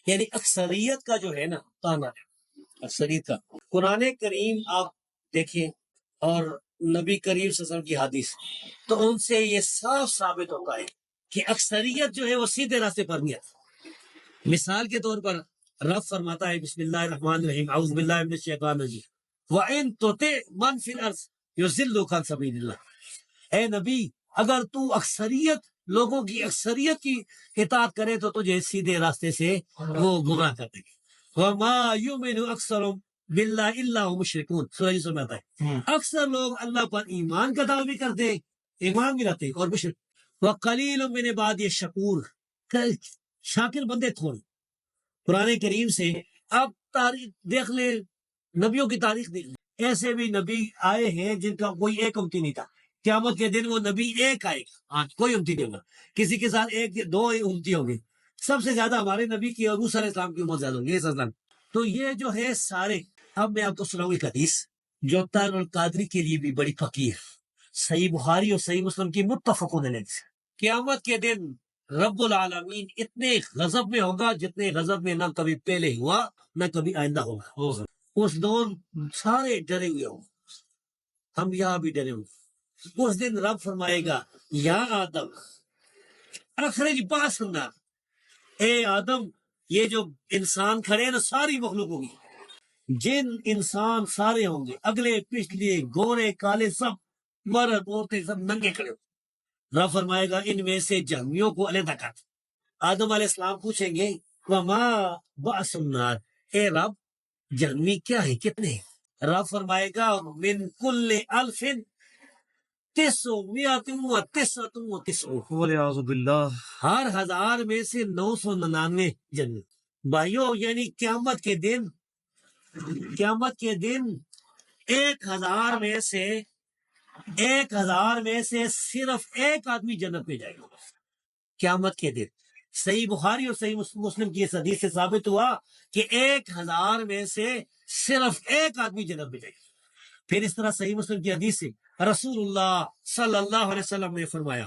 یعنی اکثریت کا جو ہے نا تانا ہے، اکثریت کا۔ قرآن کریم آپ دیکھیں اور نبی کریم صلی اللہ علیہ وسلم کی حدیث، تو ان سے یہ صاف ثابت ہوتا ہے کہ اکثریت جو ہے وہ سیدھے راستے پر نہیں آتی۔ مثال کے طور پر رب فرماتا ہے بسم اللہ الرحمن الرحیم اعوذ باللہ من الشیطان الرجیم وَإِن تُطِعْ مَن فِي الْأَرْضِ يُضِلُّكَ عَن سَبِيلِ اللَّهِ، اے نبی اگر تو اکثریت لوگوں کی اکثریت کی اطاعت کرے تو تجھے سیدھے راستے سے وہ گمراہ کر دیں گے۔ وَمَا يُؤْمِنُ أَكْثَرُهُم بِاللَّهِ إِلَّا هُمْ مُشْرِكُونَ، سورہ یوسف میں آتا ہے اکثر لوگ اللہ پر ایمان کا دعویٰ بھی کرتے ہیں، ایمان بھی رہتے ہیں اور مشرک۔ وَقَلِيلٌ مِّنْ عِبَادِيَ الشَّكُورُ، شاکر بندے تھوڑے۔ قرآن کریم سے اب تاریخ دیکھ لیں، نبیوں کی تاریخ دیکھ لیں، ایسے بھی نبی آئے ہیں جن کا کوئی ایک امتی نہیں تھا۔ قیامت کے دن وہ نبی ایک آئے گا، آج کوئی امتی نہیں ہوگا، کسی کے ساتھ ایک دو امتی ہوں گے۔ سب سے زیادہ ہمارے نبی کی اور موسیٰ علیہ السلام کی امت زیادہ ہوگی صلی اللہ علیہ وسلم۔ تو یہ جو ہے سارے، اب میں آپ کو سناؤں ایک حدیث جو تار القادری کے لیے بھی بڑی پکی ہے، صحیح بخاری اور صحیح مسلم کی متفقون علیہ سے۔ قیامت کے دن رب العالمین اتنے غضب میں ہوگا جتنے غضب میں نہ کبھی پہلے ہوا نہ کبھی آئندہ ہوگا۔ اس دور سارے ڈرے ہوئے ہوں، ہم یہاں بھی ڈرے ہوئے۔ اس دن رب فرمائے گا یا آدم اخرج باس النار، اے آدم یہ جو انسان کھڑے ہیں نا ساری مخلوق ہوگی، جن انسان سارے ہوں گے، اگلے پچھلے گورے کالے سب، مرد عورتیں سب ننگے کھڑے ہوں گے۔ رب فرمائے گا ان میں سے جہمیوں کو علیحدہ کر۔ آدم علیہ السلام پوچھیں گے وما باس النار، اے رب جہمی کیا ہے، کتنے ہیں؟ رب فرمائے گا من کل الف 999 والعیاذ باللہ۔ ہر 1000 میں سے 999 جنت۔ بھائیو یعنی قیامت کے دن 1000 میں سے صرف ایک آدمی جنت میں جائے گا قیامت کے دن۔ صحیح بخاری اور صحیح مسلم کی اس حدیث سے ثابت ہوا کہ 1000 میں سے صرف ایک آدمی جنت میں جائے گا۔ پھر اس طرح صحیح مسلم کی حدیث سے رسول اللہ صلی اللہ علیہ وسلم نے فرمایا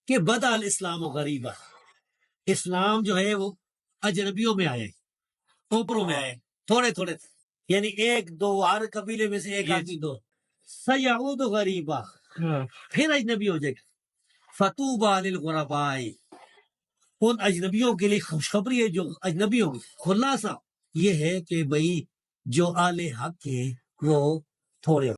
کہ بدأ الاسلام غریبا، اسلام جو ہے وہ اجنبیوں میں آئے، اوپروں میں آئے، تھوڑے تھوڑے، یعنی ایک دو، ہر قبیلے میں سے ایک آدمی دو۔ سیعود غریبا، پھر اجنبی ہو جائے گا۔ فطوبى للغرباء، ان اجنبیوں کے لیے خوشخبری ہے جو اجنبی ہوں گے۔ خلاصہ یہ ہے کہ بھئی جو اہل حق ہیں وہ تھوڑے